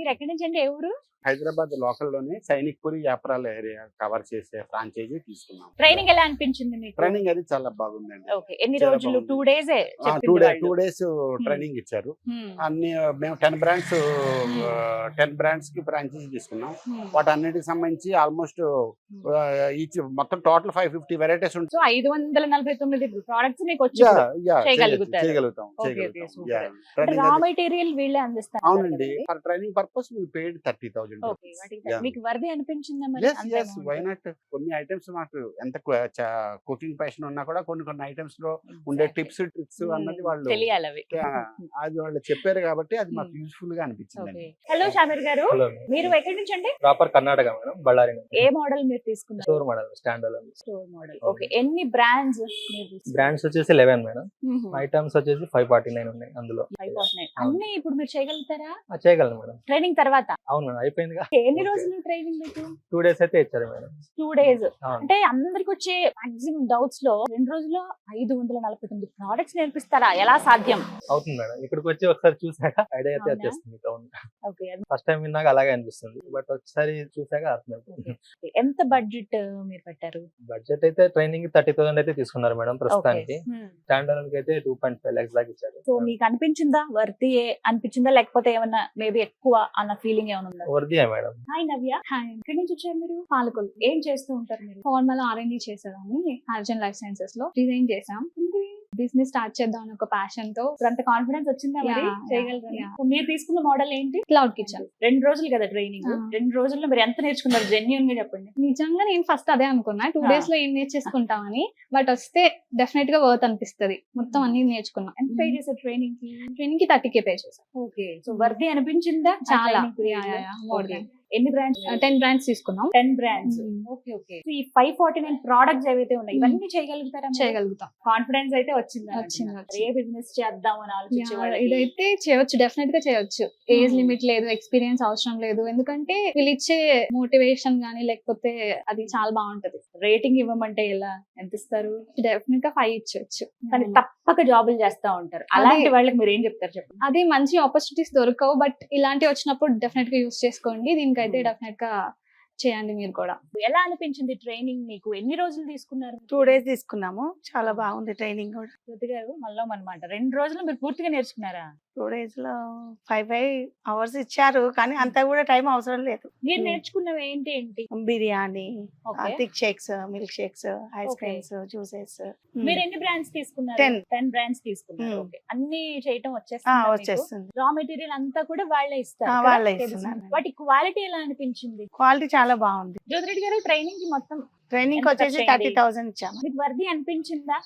మీరు ఎక్కడి నుంచి అండి? ఏ ఊరు? హైదరాబాద్ లోకల్లోనే సైనిక్పురి యాప్రాల ఏరియా కవర్ చేసే ఫ్రాంచైజీ తీసుకున్నాం. ట్రైనింగ్ ఎలా అనిపించింది మీకు? ట్రైనింగ్ అది చాలా బాగుందండి. ఓకే. ఎన్ని చాలా రోజులు? బాగుంది. 2 డేసే 2 days ట్రైనింగ్ ఇచ్చారు. అన్ని మేము 10 brands కి ఫ్రాంచైజీ తీసుకున్నాం. వాటన్నిటికి సంబంధించి ఆల్మోస్ట్ ఈచ్ మొత్తం టోటల్ 550 వెరైటీస్ ఉంటాయి. సో 549 ప్రొడక్ట్స్ మీకు వచ్చి చేయగలుగుతాం. రా మెటీరియల్ వీళ్ళే అందిస్తారు. అవునండి. For training purpose we paid 30,000. మీకు వర్ది అనిపించిందా మరి? yes why not? కొన్ని ఐటమ్స్ మాకు ఎంత కుకింగ్ ప్యాషన్ ఉన్నా కూడా కొన్ని ఐటమ్స్ లో ఉండే టిప్స్ ట్రిక్స్ అన్నది వాళ్ళు తెలియాలి. అవి అది వాళ్ళు చెప్పారు కాబట్టి అది మాకు యూస్ఫుల్ గా అనిపించింది. హలో షామీర్ గారు, మీరు ఎక్కడి నుంచి అండి? Proper Karnataka madam, Bellary. ఏ మోడల్ మీరు తీసుకున్నారు? Store model, stand alone store model. Okay. ఎన్ని బ్రాండ్స్? బ్రాండ్స్ వచ్చేసి 11 మేడం. ఐటమ్స్ వచ్చేసి 549 ఉన్నాయి అందులో. 549 అన్ని ఇప్పుడు మీరు చేయగలుగుతారా? చేయగలను మేడం. ట్రైనింగ్ తర్వాత? అవును, అయిపోయిందిగా. ఎన్ని రోజులు ట్రైనింగ్ మీకు? 2 days అయితే ఇచ్చారు మేడం. 2 days అంటే అందరికి వచ్చే మాక్సిమం డౌట్స్ లో 2 రోజుల్లో 549 ప్రొడక్ట్స్ నేర్పిస్తారా? ఎలా సాధ్యం? అవుతుంది మేడం. ఇక్కడికి వచ్చి ఒకసారి చూసాక ఐడియా అయితే వచ్చేస్తుంది. ఫస్ట్ టైం విన్నాక అలాగే అనిపిస్తుంది, బట్ ఒకసారి చూసాక అర్థమైపోతుంది. ఎంత బడ్జెట్ మీరు పెట్టారు? బడ్జెట్ అయితే ట్రైనింగ్ 30,000 అయితే తీసుకున్నారు మేడం ప్రస్తుతానికి. స్టాండ్ అలోన్ కి అయితే 2.5 lakhs దాకా ఇచ్చారు. సో మీకు అనిపించిందా వర్తి అనిపించిందా, లేకపోతే ఏమన్నా మేబీ ఎక్కువ అన్న ఫీలింగ్ ఏమైనా ఉందా? వర్దియా మేడం. హాయ్ నవ్య. హాయ్. ఎక్కడి నుంచి వచ్చారు మీరు? పాలకొల్లు. ఏం చేస్తూ ఉంటారు మీరు? ఫార్మల్ R&D చేసేదాన్ని హార్జన్ లైఫ్ సైన్సెస్ లో. డిజైన్ చేసాం. బిజినెస్ స్టార్ట్ చేద్దాం అని ఒక ప్యాషన్ తో. అంత కాన్ఫిడెన్స్ వచ్చిందా మరి? చేయగలరా? మీరు తీసుకున్న మోడల్ ఏంటి? Cloud kitchen. 2 రోజులు కదా ట్రైనింగ్. 2 రోజుల్లో మీరు ఎంత నేర్చుకున్నారు? జెన్యూన్ గా చెప్పండి. నిజంగా నేను ఫస్ట్ అదే అనుకున్నా, 2 days లో ఏం నేర్చేసుకుంటామని. బట్ వస్తే డెఫినెట్ గా వర్త్ అనిపిస్తుంది. మొత్తం అన్ని నేర్చుకున్నాం. ఎంత పే చేశారు ట్రైనింగ్ కి? ట్రైనింగ్ కి 30K పే చేశాం. ఓకే. సో వర్ది అనిపించిందా? చాలా. ఎన్ని బ్రాండ్స్? 10 brands తీసుకున్నాం. 10 brands. Okay okay. ఈ 549 ప్రొడక్ట్స్ ఏవైతే ఉన్నాయి ఇవన్నీ చేయగలుగుతారా? చేయగలుగుతాం. కాన్ఫిడెన్స్ అయితే వచ్చింది. ఏ బిజినెస్ చేద్దాం అని ఆలోచించేవాళ్ళు ఇదైతే చేయొచ్చు, డెఫినెట్ గా చేయొచ్చు. ఏజ్ లిమిట్ లేదు, ఎక్స్పీరియన్స్ అవసరం లేదు. ఎందుకంటే వీళ్ళు ఇచ్చే మోటివేషన్ గానీ లేకపోతే అది చాలా బాగుంటది. రేటింగ్ ఇవ్వమంటే ఎలా, ఎంత ఇస్తారు? డెఫినెట్ గా 5 ఇచ్చొచ్చు. కానీ తప్పక జాబులు చేస్తా ఉంటారు. అలాంటి వాళ్ళకి మీరు ఏం చెప్తారు చెప్పండి? అది మంచి ఆపర్చునిటీస్ దొరకవు, బట్ ఇలాంటివి వచ్చినప్పుడు డెఫినెట్ గా యూస్ చేసుకోండి. దీనికైతే డెఫినెట్ గా చేయండి మీరు కూడా. ఎలా అనిపించింది ట్రైనింగ్ మీకు? ఎన్ని రోజులు తీసుకున్నారు? 2 days తీసుకున్నాము. చాలా బాగుంది ట్రైనింగ్ కూడా. జ్యోతి గారు మళ్ళీ అనమాట 2 రోజులు మీరు పూర్తిగా నేర్చుకున్నారా? 2 days లో 5 hours ఇచ్చారు, కానీ అంత కూడా టైం అవసరం లేదు. మీరు నేర్చుకున్నవి ఏంటి ఏంటి? Biryani, thick shakes, milk shakes, ice creams, juices. మీరు ఎన్ని బ్రాండ్స్ తీసుకున్నారు? 10 brands తీసుకున్నారు. అన్ని చేయటం వచ్చేస్తుంది. రా మెటీరియల్ అంతా కూడా వాళ్ళే ఇస్తారు. వాళ్ళే ఇస్తున్నారు. వాటి క్వాలిటీ ఎలా అనిపించింది? క్వాలిటీ చాలా బాగుంది. జ్యోతిరెడ్డి గారు ట్రైనింగ్ కి మొత్తం ట్రైనింగ్ వచ్చేసి 30,000 ఇచ్చాము. మీకు వర్ది అనిపించిందా?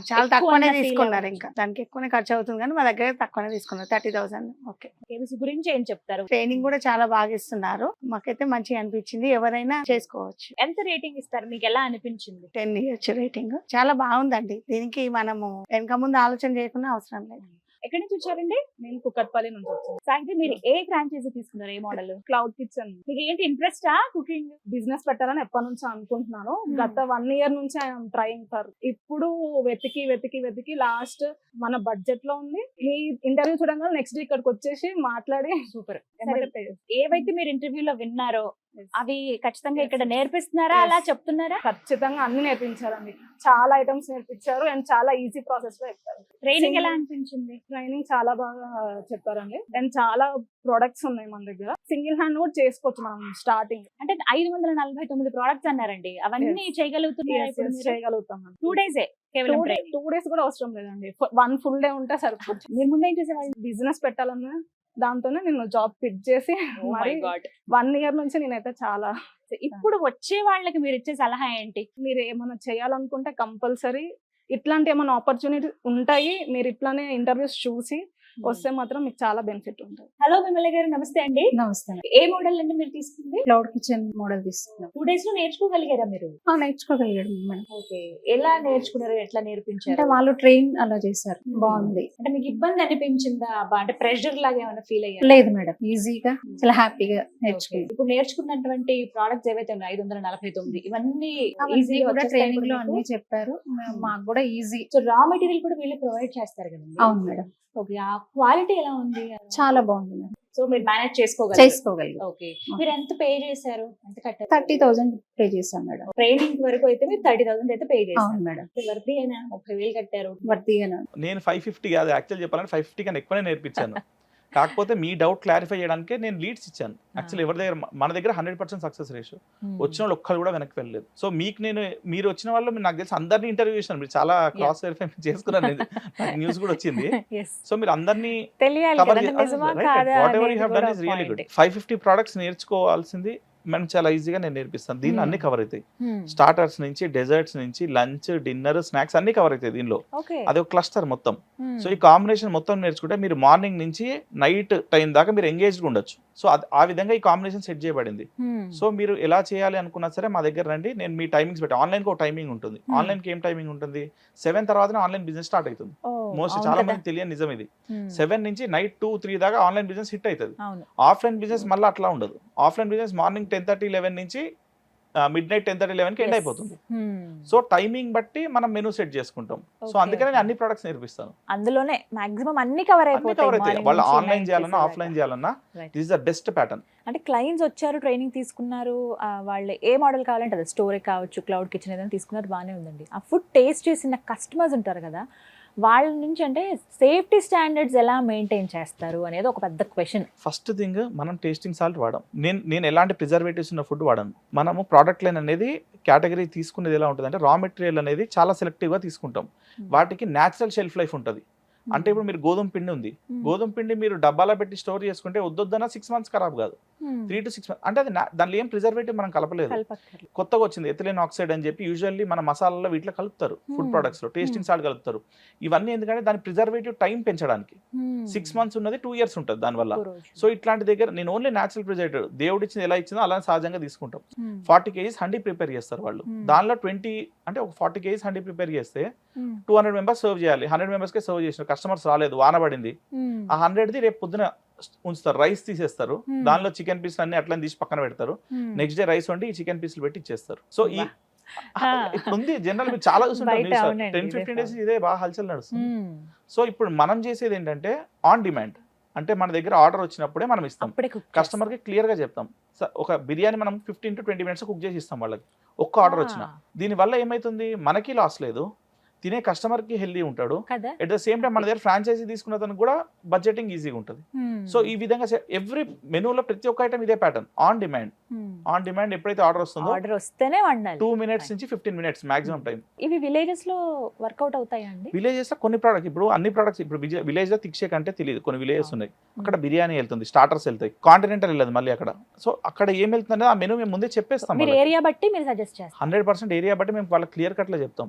చాలా తక్కువనే తీసుకున్నారు. ఇంకా దానికి ఎక్కువనే ఖర్చు అవుతుంది, కానీ మా దగ్గర తక్కువనే తీసుకున్నారు. 30,000. ఓకే. కేబీసీ గురించి ఏం చెప్తారు? ట్రైనింగ్ కూడా చాలా బాగా ఇస్తున్నారు. మాకైతే మంచిగా అనిపించింది. ఎవరైనా చేసుకోవచ్చు. ఎంత రేటింగ్ ఇస్తారు? మీకు ఎలా అనిపించింది? 10 ఇవ్వచ్చు రేటింగ్. చాలా బాగుందండి. దీనికి మనము వెనక ముందు ఆలోచన చేయకుండా అవసరం లేదు. ఎక్కడి నుంచి వచ్చారండి? నేను కుక్కట్పల్లి నుంచి వచ్చాను. సాయంత్రం మీరు ఏ ఫ్రాంచైజీ తీసుకున్నారు? ఏ మోడల్? Cloud kitchen. మీకు ఏంటి ఇంట్రెస్టా కుకింగ్? బిజినెస్ పెట్టాలని ఎప్పటి నుంచి అనుకుంటున్నాను. గత 1 year నుంచి ఐఎమ్ ట్రైయింగ్ ఫర్. ఇప్పుడు వెతికి లాస్ట్ మన బడ్జెట్ లో ఉంది. ఈ ఇంటర్వ్యూ చూడంగా నెక్స్ట్ డే ఇక్కడికి వచ్చేసి మాట్లాడి సూపర్. ఏవైతే మీరు ఇంటర్వ్యూలో విన్నారో అవి ఖచ్చితంగా ఇక్కడ నేర్పిస్తున్నారా? అలా చెప్తున్నారా? ఖచ్చితంగా అన్ని నేర్పించారండి. చాలా ఐటమ్స్ నేర్పించారు అండ్ చాలా ఈజీ ప్రాసెస్ లో చెప్పారు. ట్రైనింగ్ ఎలా అనిపించింది? ట్రైనింగ్ చాలా బాగా చెప్పారండి. అండ్ చాలా ప్రొడక్ట్స్ ఉన్నాయి మన దగ్గర. సింగిల్ హ్యాండ్ కూడా చేసుకోవచ్చు మనం స్టార్టింగ్. అంటే 549 ప్రొడక్ట్స్ అన్నారండి, అవన్నీ చేయగలుగుతున్నారు? చేయగలుగుతాం. 2 days కేవలం 2 days కూడా అవసరం లేదండి. 1 full day ఉంటే సరిపోతుంది. మీరు ముందు ఏం చేసేవాళ్ళు? బిజినెస్ పెట్టాలన్నా దాంతోనే నేను జాబ్ పిక్ చేసి మరి 1 year నుంచి నేనైతే చాలా. ఇప్పుడు వచ్చే వాళ్ళకి మీరు ఇచ్చే సలహా ఏంటి? మీరు ఏమైనా చేయాలనుకుంటే కంపల్సరీ ఇట్లాంటి ఏమైనా ఆపర్చునిటీ ఉంటాయి. మీరు ఇట్లానే ఇంటర్వ్యూస్ చూసి వస్తే మాత్రం మీకు చాలా బెనిఫిట్ ఉంటుంది. హలో విమల గారు, నమస్తే అండి. నమస్తే. ఏ మోడల్ అండి మీరు తీసుకుంది? క్లౌడ్ కిచెన్ మోడల్ తీసుకున్నాం. 2 days లో నేర్చుకోగలిగారా మీరు? నేర్చుకోగలిగాడు మేడం. ఓకే. ఎలా నేర్చుకున్నారు? ఎట్లా నేర్పించారు? అంటే వాళ్ళు ట్రైన్ అలా చేశారు. బాగుంది. అంటే మీకు ఇబ్బంది అనిపించిందా? అంటే ప్రెషర్ లాగా ఏమైనా ఫీల్ అయ్యారు? లేదు మేడం, ఈజీగా చాలా హ్యాపీగా నేర్చుకుంది. ఇప్పుడు నేర్చుకున్నటువంటి ప్రొడక్ట్స్ ఏవైతే ఉన్నాయి 549 ఇవన్నీ ఈజీగా ట్రైనింగ్ లో అన్ని చెప్పారు. మాకు కూడా ఈజీ. సో రా మెటీరియల్ కూడా వీళ్ళు ప్రొవైడ్ చేస్తారు కదండి? అవును మేడం. ఓకే. ఆ క్వాలిటీ ఎలా ఉంది? చాలా బాగుంది మేడం. సో మీరు మేనేజ్ చేసుకోగలరు. చేసుకోగలిగాం. ఓకే, మీరు ఎంత పే చేశారు, ఎంత కట్టారు? 30,000 పే చేశాం మేడం. ట్రైనింగ్ వరకు అయితే మీరు 30,000 అయితే పే చేశారు. అవును మేడం, వర్ది అయినా 30,000 కట్టారు. వర్తీగానే. నేను 550 కాదు యాక్చువల్ చెప్పాలంటే 550 కన్నా ఎక్కువనే నేర్పించాను. కాకపోతే మీ డౌట్ క్లారిఫై చేయడానికి నేను లీడ్స్ ఇచ్చాను. యాక్చువల్లీ ఎవరి దగ్గర మన దగ్గర 100% సక్సెస్ రేషియో. వచ్చిన వాళ్ళు ఒక్కరు కూడా వెనక్కి వెళ్ళలేదు. సో మీకు మీరు వచ్చిన వాళ్ళు నాకు తెలిసి అందరినీ ఇంటర్వ్యూ చేశాను. మీరు చాలా క్రాస్ వెరిఫై చేసుకున్నారు, న్యూస్ కూడా వచ్చింది. సో మీరు అందరినీ తెలియాలి cover కదా, చే- నిజమా right, కాదా whatever you అనేది have done కూడా is really point. good. 550 products నేర్చుకోవాల్సింది మనం చాలా ఈజీగా నేను నేర్పిస్తాను. దీనిలో Hmm. అన్ని కవర్ అవుతాయి. Hmm. స్టార్టర్స్ నుంచి డెజర్ట్స్ నుంచి లంచ్ డిన్నర్ స్నాక్స్ అన్ని కవర్ అవుతాయి దీనిలో. ఓకే. అది ఒక క్లస్టర్ మొత్తం. Hmm. సో ఈ కాంబినేషన్ మొత్తం నేర్చుకుంటే మీరు మార్నింగ్ నుంచి నైట్ టైం దాకా మీరు ఎంగేజ్డ్ ఉండొచ్చు. సో ఆ విధంగా ఈ కాంబినేషన్ సెట్ చేయబడింది. Hmm. సో మీరు ఎలా చేయాలి అనుకున్నా సరే మా దగ్గర రండి, నేను మీ టైమింగ్స్ పెట్టి ఆన్లైన్కి ఒక టైమింగ్ ఉంటుంది. Hmm. ఆన్లైన్కి ఏం టైమింగ్ ఉంటుంది, 7 తర్వాతనే ఆన్లైన్ బిజినెస్ స్టార్ట్ అవుతుంది. Oh, మోస్ట్ అవును చాలా కదా. మంది తెలియని నిజం ఇది. Hmm. 7 నుంచి నైట్ 2-3 దాకా ఆన్లైన్ బిజినెస్ హిట్ అవుతుంది. అవును. ఆఫ్లైన్ బిజినెస్ మళ్ళీ అట్లా ఉండదు. ఆఫ్లైన్ బిజినెస్ మార్నింగ్ 10:30-11 నుంచి మిడ్ నైట్ 10:30-11కి ఎండ్ Yes. అయిపోతుంది. Hmm. సో టైమింగ్ బట్టి మనం మెనూ సెట్ చేసుకుంటాం. సో Okay, అందుకనే నేను okay. అన్ని ప్రొడక్ట్స్ నేర్పిస్తాను. అందులోనే మాక్సిమం అన్ని కవర్ అన్ని అయిపోతాయి. కవర్ అవుతాయి. morning వాళ్ళు నుంచి ఆన్లైన్ night చేయాలన్నా చేసేదాకా. ఆఫ్లైన్ చేయాలన్నా Right. This is the best pattern. అంటే క్లయింట్స్ వచ్చారు, ట్రైనింగ్ తీసుకున్నారు, వాళ్ళు ఏ మోడల్ కావాలంటే అది స్టోరేజ్ కావచ్చు, క్లౌడ్ కిచెన్ ఏదైనా తీసుకున్నారు, బాగానే ఉందండి. ఆ ఫుడ్ టేస్ట్ చేసిన కస్టమర్స్ ఉంటారు కదా, వాళ్ళ నుంచి అంటే సేఫ్టీ స్టాండర్డ్స్ ఎలా మెయింటైన్ చేస్తారు అనేది ఒక పెద్ద క్వశ్చన్. ఫస్ట్ థింగ్ మనం టేస్టింగ్ సాల్ట్ వాడాం. నేను ఎలాంటి ప్రిజర్వేటివ్స్ ఉన్న ఫుడ్ వాడను. మనము ప్రోడక్ట్ లైన్ అనేది కేటగిరీ తీసుకునేది ఎలా ఉంటుంది అంటే రా మెటీరియల్ అనేది చాలా సెలెక్టివ్గా తీసుకుంటాం. వాటికి న్యాచురల్ షెల్ఫ్ లైఫ్ ఉంటుంది. అంటే ఇప్పుడు మీరు గోధుమ పిండి ఉంది, గోధుమ పిండి మీరు డబ్బాలో పెట్టి స్టోర్ చేసుకుంటే వద్దొద్దన 6 months ఖరాబ్ కాదు, 3 to 6 months. అంటే అది దానిలో ఏం ప్రిజర్వేటివ్ మనం కలపలేదు. కొత్తగా వచ్చింది ఎథిలిన్ ఆక్సైడ్ అని చెప్పి యూజువల్లీ మన మసాలాలో వీటిలో కలుపుతారు, ఫుడ్ ప్రొడక్ట్స్ లో టేస్టింగ్ సాల్ట్ కలుపుతారు. ఇవన్నీ ఎందుకంటే దాని ప్రిజర్వేటివ్ టైం పెంచడానికి. 6 months ఉన్నది 2 years ఉంటుంది దానివల్ల. సో ఇట్లాంటి దగ్గర నేను ఓన్లీ న్యాచురల్ ప్రిజర్వేటివ్ దేవుడు ఇచ్చింది ఎలా ఇచ్చిందో అలా సహజంగా తీసుకుంటాం. 40 kgs హండీ ప్రిపేర్ చేస్తారు వాళ్ళు. దానిలో 20 అంటే ఒక 40 kgs హండీ ప్రిపేర్ చేస్తే 200 members సర్వ్ చేయాలి. 100 members కే సర్వ్ చేసిన కస్టమర్స్ రాలేదు, వాన పడింది, ఆ 100ది రేపు పొద్దున ఉంచుతారు. రైస్ తీసేస్తారు, దానిలో చికెన్ పీసులు అన్ని అట్లా తీసి పక్కన పెడతారు. నెక్స్ట్ డే రైస్ వండి ఈ చికెన్ పీసులు పెట్టి ఇచ్చేస్తారు. సో ఈ ఇప్పుడు ఉంది జనరల్ మీరు చాలా చూస్తుంటారు, 10-15 days ఇదే బాగా హల్చల్ నడుస్తుంది. సో ఇప్పుడు మనం చేసేది ఏంటంటే ఆన్ డిమాండ్. అంటే మన దగ్గర ఆర్డర్ వచ్చినప్పుడే మనం ఇస్తాం, కస్టమర్కి క్లియర్గా చెప్తాం. ఒక బిర్యానీ మనం 15 to 20 minutes కుక్ చేసి ఇస్తాం వాళ్ళకి, ఒక్క ఆర్డర్ వచ్చిన. దీనివల్ల ఏమవుతుంది, మనకి లాస్ లేదు, తినే కస్టమర్ కి హెల్దీ ఉంటాడు. ఎట్ ద సేమ్ టైం మన దగ్గర ఫ్రాంచైజీ తీసుకున్న తనకు కూడా బడ్జెటింగ్ ఈజీగా ఉంటుంది. సో ఈ విధంగా ఎవ్రీ మెనూలో ప్రతి ఒక్క ఐటమ్ ఇదే pattern, on demand. On demand ఎప్పుడైతే ఆర్డర్ వస్తుందో ఆర్డర్ వస్తేనే వండాలి. 2 minutes నుంచి 15 minutes మాక్సిమం టైం. ఇవి విలేజెస్ లో వర్కౌట్ అవుతాయండి? విలేజెస్ లో కొన్ని ప్రోడక్ట్స్, ఇప్పుడు అన్ని ప్రోడక్ట్స్ ఇప్పుడు విలేజ్ లో తిక్షేక్ అంటే తెలియదు, కొన్ని విలేజెస్ ఉన్నాయి అక్కడ బిర్యానీ వెళ్తుంది, స్టార్టర్స్ వెళ్తాయి, కాంటినెంటల్ వెళ్ళదు మళ్ళీ అక్కడ. సో అక్కడ ఏం వెళ్తుందో ఆ మెనూ మేము ముందే చెప్పేస్తాం. మీరు ఏరియా బట్టి మీరు సజెస్ట్ చేస్తారు? 100% ఏరియా బట్టి మేము వాళ్ళకి క్లియర్ కట్ లో చెప్తాం.